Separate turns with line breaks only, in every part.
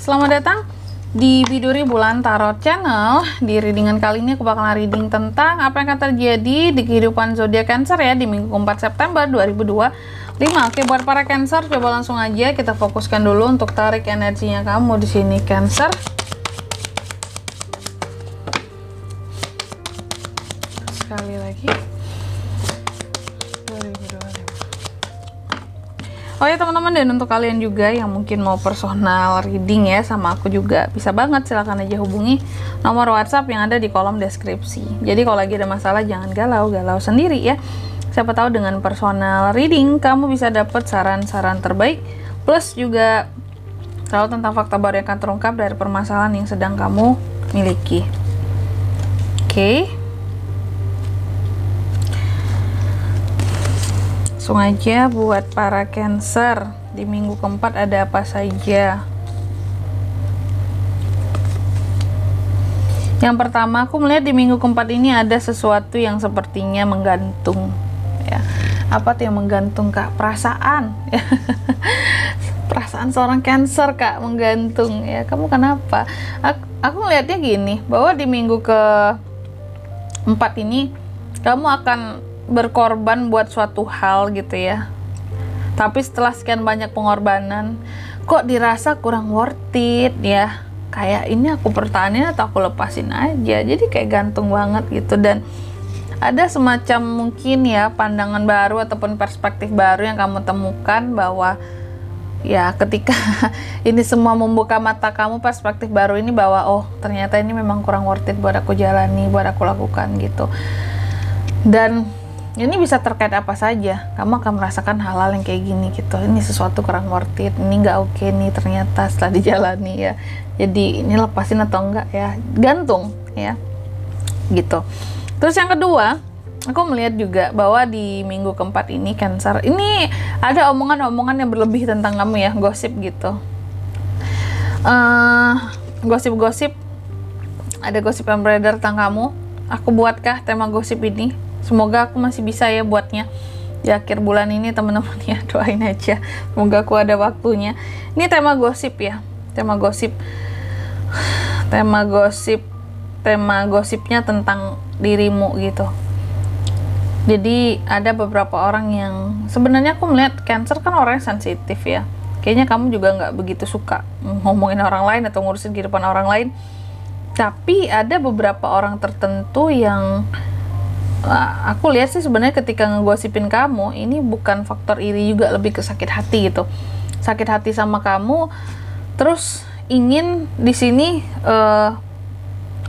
Selamat datang di Biduri Bulan Tarot Channel. Di readingan kali ini aku bakalan reading tentang apa yang akan terjadi di kehidupan zodiak Cancer ya di minggu keempat September 2025. Oke, buat para Cancer coba langsung aja kita fokuskan dulu untuk tarik energinya kamu di sini Cancer. Sekali lagi. Oh ya teman-teman, dan untuk kalian juga yang mungkin mau personal reading ya sama aku juga bisa banget, silahkan aja hubungi nomor WhatsApp yang ada di kolom deskripsi. Jadi kalau lagi ada masalah jangan galau sendiri ya. Siapa tahu dengan personal reading kamu bisa dapat saran-saran terbaik, plus juga tahu tentang fakta baru yang akan terungkap dari permasalahan yang sedang kamu miliki. Oke. Langsung aja buat para Cancer di minggu keempat ada apa saja. Yang pertama, aku melihat di minggu keempat ini ada sesuatu yang sepertinya menggantung ya. Apa tuh yang menggantung, Kak? Perasaan ya. Perasaan seorang Cancer, Kak, menggantung ya. Kamu kenapa? Aku melihatnya gini, bahwa di minggu keempat ini kamu akan berkorban buat suatu hal gitu ya, tapi setelah sekian banyak pengorbanan kok dirasa kurang worth it ya, kayak ini aku pertahanin atau aku lepasin aja, jadi kayak gantung banget gitu. Dan ada semacam mungkin ya pandangan baru ataupun perspektif baru yang kamu temukan bahwa ya ketika ini semua membuka mata kamu, perspektif baru ini bahwa oh ternyata ini memang kurang worth it buat aku jalani, buat aku lakukan gitu. Dan ini bisa terkait apa saja, kamu akan merasakan hal-hal yang kayak gini gitu, ini sesuatu kurang worth it, ini nggak oke nih ternyata setelah dijalani ya, jadi ini lepasin atau enggak ya, gantung ya gitu. Terus yang kedua, aku melihat juga bahwa di minggu keempat ini Cancer, ini ada omongan-omongan yang berlebih tentang kamu ya, gosip gitu, gosip-gosip, ada gosip yang beredar tentang kamu. Aku buatkah tema gosip ini? Semoga aku masih bisa ya buatnya di akhir bulan ini teman-teman ya, doain aja semoga aku ada waktunya. Ini tema gosip ya, tema gosipnya tentang dirimu gitu. Jadi ada beberapa orang yang sebenarnya aku melihat Cancer kan orangnya sensitif ya, kayaknya kamu juga nggak begitu suka ngomongin orang lain atau ngurusin kehidupan orang lain, tapi ada beberapa orang tertentu yang aku lihat sih sebenarnya ketika ngegosipin kamu ini bukan faktor iri juga, lebih ke sakit hati gitu, sakit hati sama kamu, terus ingin di sini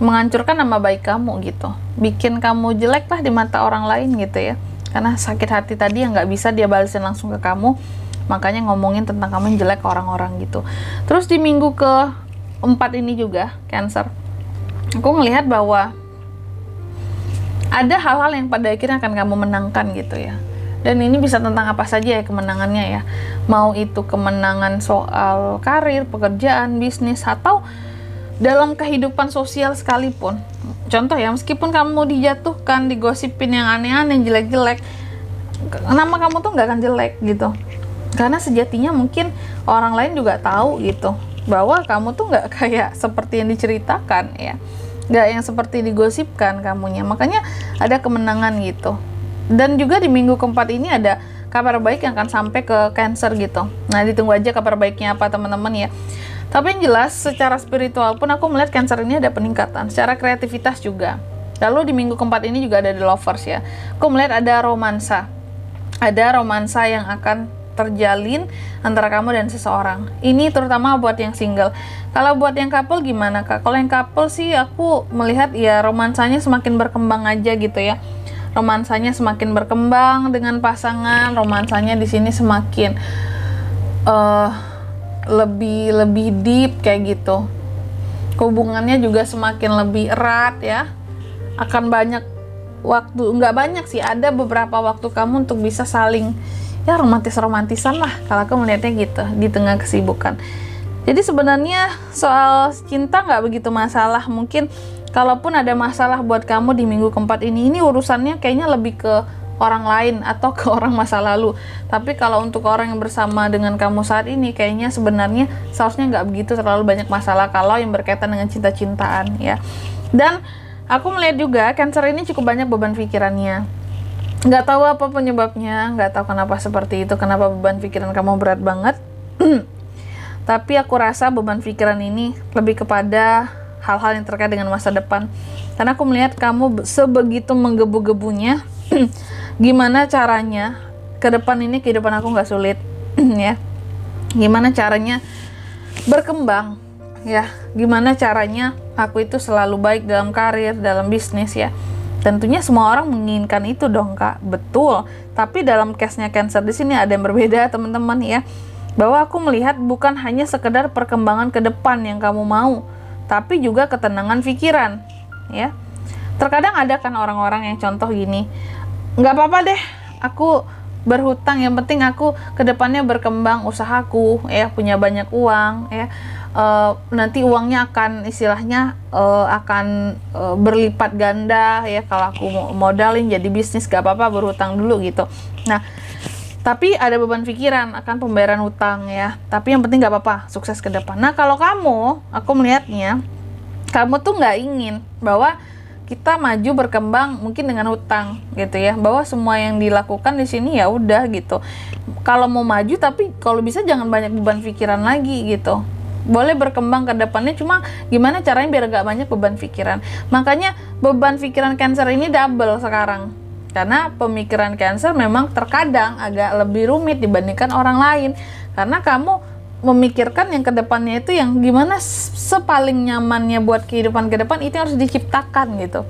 menghancurkan nama baik kamu gitu, bikin kamu jelek lah di mata orang lain gitu ya, karena sakit hati tadi yang nggak bisa dia balesin langsung ke kamu, makanya ngomongin tentang kamu yang jelek ke orang-orang gitu. Terus di minggu keempat ini juga Cancer, aku ngelihat bahwa ada hal-hal yang pada akhirnya akan kamu menangkan gitu ya. Dan ini bisa tentang apa saja ya kemenangannya ya. Mau itu kemenangan soal karir, pekerjaan, bisnis, atau dalam kehidupan sosial sekalipun. Contoh ya, meskipun kamu dijatuhkan, digosipin yang aneh-aneh, jelek-jelek, nama kamu tuh nggak akan jelek gitu. Karena sejatinya mungkin orang lain juga tahu gitu, bahwa kamu tuh nggak kayak seperti yang diceritakan ya, nggak yang seperti digosipkan kamunya, makanya ada kemenangan gitu. Dan juga di minggu keempat ini ada kabar baik yang akan sampai ke Cancer gitu. Nah ditunggu aja kabar baiknya apa teman-teman ya. Tapi yang jelas secara spiritual pun aku melihat Cancer ini ada peningkatan, secara kreativitas juga. Lalu di minggu keempat ini juga ada The Lovers ya, aku melihat ada romansa yang akan terjalin antara kamu dan seseorang. Ini terutama buat yang single. Kalau buat yang couple gimana, Kak? Kalau yang couple sih aku melihat ya romansanya semakin berkembang aja gitu ya. Romansanya semakin berkembang dengan pasangan, romansanya di sini semakin lebih deep kayak gitu. Hubungannya juga semakin lebih erat ya. Akan banyak waktu, nggak banyak sih, ada beberapa waktu kamu untuk bisa saling ya romantisan lah kalau aku melihatnya gitu di tengah kesibukan. Jadi sebenarnya soal cinta nggak begitu masalah, mungkin kalaupun ada masalah buat kamu di minggu keempat ini urusannya kayaknya lebih ke orang lain atau ke orang masa lalu. Tapi kalau untuk orang yang bersama dengan kamu saat ini, kayaknya sebenarnya seharusnya nggak begitu terlalu banyak masalah kalau yang berkaitan dengan cinta-cintaan ya. Dan aku melihat juga Cancer ini cukup banyak beban pikirannya. Nggak tahu apa penyebabnya, nggak tahu kenapa seperti itu, kenapa beban pikiran kamu berat banget. Tapi aku rasa beban pikiran ini lebih kepada hal-hal yang terkait dengan masa depan. Karena aku melihat kamu sebegitu menggebu-gebunya. Gimana caranya ke depan ini kehidupan aku nggak sulit ya, gimana caranya berkembang ya, gimana caranya aku itu selalu baik dalam karir, dalam bisnis ya. Tentunya semua orang menginginkan itu dong Kak, betul. Tapi dalam case-nya Cancer di sini ada yang berbeda teman-teman ya, bahwa aku melihat bukan hanya sekedar perkembangan ke depan yang kamu mau, tapi juga ketenangan pikiran ya. Terkadang ada kan orang-orang yang contoh gini, nggak apa-apa deh aku berhutang, yang penting aku kedepannya berkembang usahaku ya, punya banyak uang ya, nanti uangnya akan istilahnya akan berlipat ganda ya kalau aku modalin jadi bisnis, gak apa-apa berhutang dulu gitu. Nah tapi ada beban pikiran akan pembayaran hutang ya, tapi yang penting gak apa-apa sukses ke depan. Nah kalau kamu, aku melihatnya kamu tuh nggak ingin bahwa kita maju berkembang mungkin dengan hutang gitu ya, bahwa semua yang dilakukan di sini ya udah gitu. Kalau mau maju tapi kalau bisa jangan banyak beban pikiran lagi gitu. Boleh berkembang ke depannya, cuma gimana caranya biar gak banyak beban pikiran. Makanya beban pikiran Cancer ini double sekarang. Karena pemikiran Cancer memang terkadang agak lebih rumit dibandingkan orang lain. Karena kamu memikirkan yang kedepannya itu yang gimana sepaling nyamannya buat kehidupan ke depan, itu harus diciptakan gitu.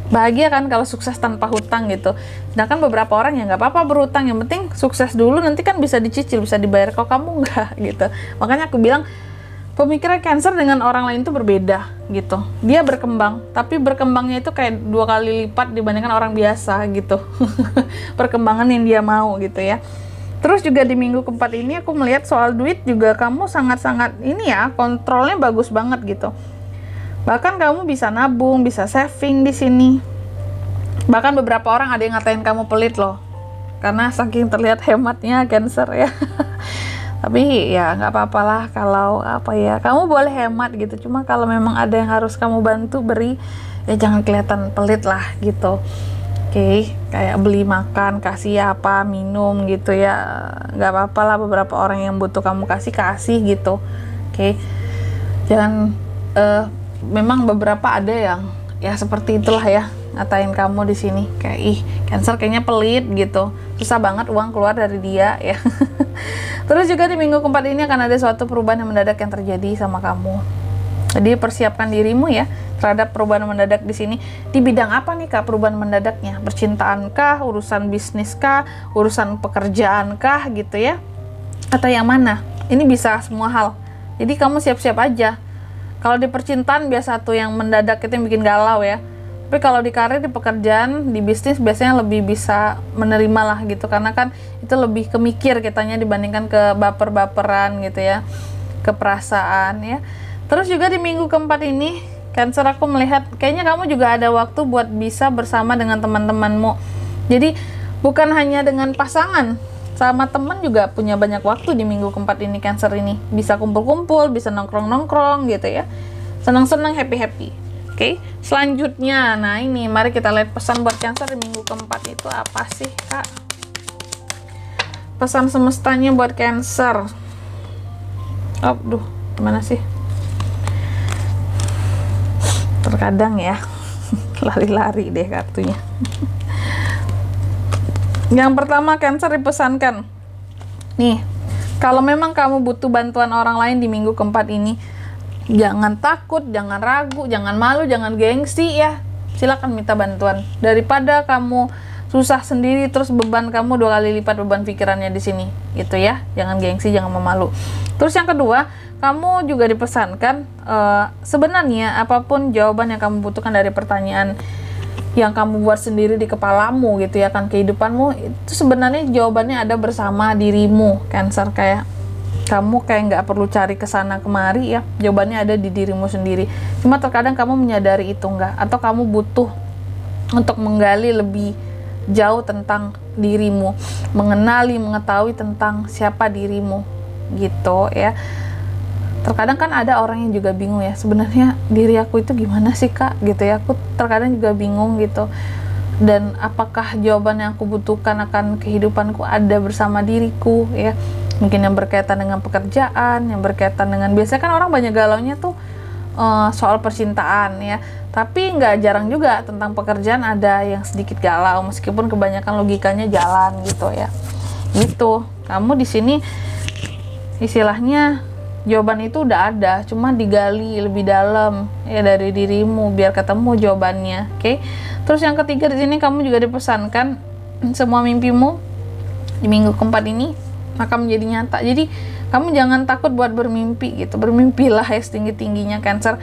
Bahagia kan kalau sukses tanpa hutang gitu. Sedangkan beberapa orang yang nggak apa-apa berhutang, yang penting sukses dulu, nanti kan bisa dicicil, bisa dibayar. Kalau kamu nggak gitu. Makanya aku bilang pemikiran Cancer dengan orang lain itu berbeda gitu. Dia berkembang, tapi berkembangnya itu kayak 2 kali lipat dibandingkan orang biasa gitu. Perkembangan yang dia mau gitu ya. Terus juga di minggu keempat ini aku melihat soal duit juga kamu sangat-sangat ini ya, kontrolnya bagus banget gitu. Bahkan kamu bisa nabung, bisa saving di sini. Bahkan beberapa orang ada yang ngatain kamu pelit loh, karena saking terlihat hematnya Cancer ya. Tapi ya nggak apa-apalah kalau apa ya, kamu boleh hemat gitu. Cuma kalau memang ada yang harus kamu bantu beri, ya jangan kelihatan pelit lah gitu. Oke, kayak beli makan, kasih apa, minum gitu ya, nggak apa-apa lah. Beberapa orang yang butuh kamu kasih gitu. Oke, jangan memang beberapa ada yang ya seperti itulah ya, ngatain kamu di sini kayak ih Cancer kayaknya pelit gitu, susah banget uang keluar dari dia ya. Terus juga di minggu keempat ini akan ada suatu perubahan yang mendadak yang terjadi sama kamu. Jadi persiapkan dirimu ya terhadap perubahan mendadak di sini. Di bidang apa nih Kak perubahan mendadaknya? Percintaan kah, urusan bisnis kah, urusan pekerjaan kah gitu ya? Atau yang mana? Ini bisa semua hal. Jadi kamu siap-siap aja. Kalau di percintaan biasa tuh yang mendadak itu yang bikin galau ya. Tapi kalau di karir, di pekerjaan, di bisnis biasanya lebih bisa menerima lah gitu, karena kan itu lebih kemikir kitanya dibandingkan ke baper-baperan gitu ya, ke perasaan ya. Terus juga di minggu keempat ini Cancer aku melihat kayaknya kamu juga ada waktu buat bisa bersama dengan teman-temanmu. Jadi bukan hanya dengan pasangan, sama teman juga punya banyak waktu di minggu keempat ini Cancer ini. Bisa kumpul-kumpul, bisa nongkrong-nongkrong gitu ya, senang-senang, happy-happy. Oke, selanjutnya, nah ini mari kita lihat pesan buat Cancer di minggu keempat itu apa sih Kak? Pesan semestanya buat Cancer. Aduh, gimana sih? Terkadang ya, lari-lari deh kartunya. Yang pertama Cancer dipesankan, nih, kalau memang kamu butuh bantuan orang lain di minggu keempat ini, jangan takut, jangan ragu, jangan malu, jangan gengsi ya. Silakan minta bantuan. Daripada kamu susah sendiri terus beban kamu 2 kali lipat beban pikirannya di sini gitu ya. Jangan gengsi, jangan memalu. Terus yang kedua, kamu juga dipesankan sebenarnya apapun jawaban yang kamu butuhkan dari pertanyaan yang kamu buat sendiri di kepalamu gitu ya kan, kehidupanmu itu sebenarnya jawabannya ada bersama dirimu Cancer. Kayak kamu kayak nggak perlu cari kesana kemari ya, jawabannya ada di dirimu sendiri. Cuma terkadang kamu menyadari itu nggak, atau kamu butuh untuk menggali lebih jauh tentang dirimu, mengetahui tentang siapa dirimu gitu ya. Terkadang kan ada orang yang juga bingung ya, sebenarnya diri aku itu gimana sih kak gitu ya, aku terkadang juga bingung gitu, dan apakah jawaban yang aku butuhkan akan kehidupanku ada bersama diriku ya. Mungkin yang berkaitan dengan pekerjaan, yang berkaitan dengan, biasanya kan orang banyak galaunya tuh soal percintaan ya, tapi nggak jarang juga tentang pekerjaan ada yang sedikit galau meskipun kebanyakan logikanya jalan gitu ya. Gitu, kamu di sini istilahnya jawaban itu udah ada, cuma digali lebih dalam ya dari dirimu biar ketemu jawabannya. Oke. Terus yang ketiga di sini kamu juga dipesankan semua mimpimu di minggu keempat ini akan menjadi nyata. Jadi kamu jangan takut buat bermimpi gitu. Bermimpilah ya setinggi-tingginya Cancer.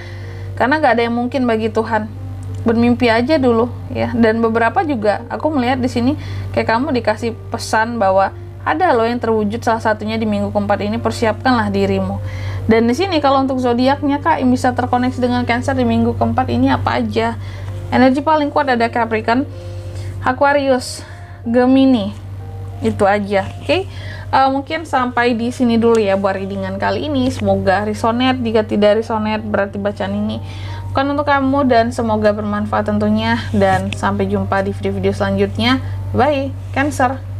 Karena gak ada yang mungkin bagi Tuhan. Bermimpi aja dulu ya. Dan beberapa juga aku melihat di sini kayak kamu dikasih pesan bahwa ada loh yang terwujud, salah satunya di minggu keempat ini. Persiapkanlah dirimu. Dan di sini kalau untuk zodiaknya kak yang bisa terkoneksi dengan Cancer di minggu keempat ini apa aja? Energi paling kuat ada Capricorn, Aquarius, Gemini. Itu aja. Oke. Mungkin sampai di sini dulu ya buat readingan kali ini. Semoga resonate. Jika tidak resonate berarti bacaan ini bukan untuk kamu, dan semoga bermanfaat tentunya. Dan sampai jumpa di video-video selanjutnya. Bye Cancer.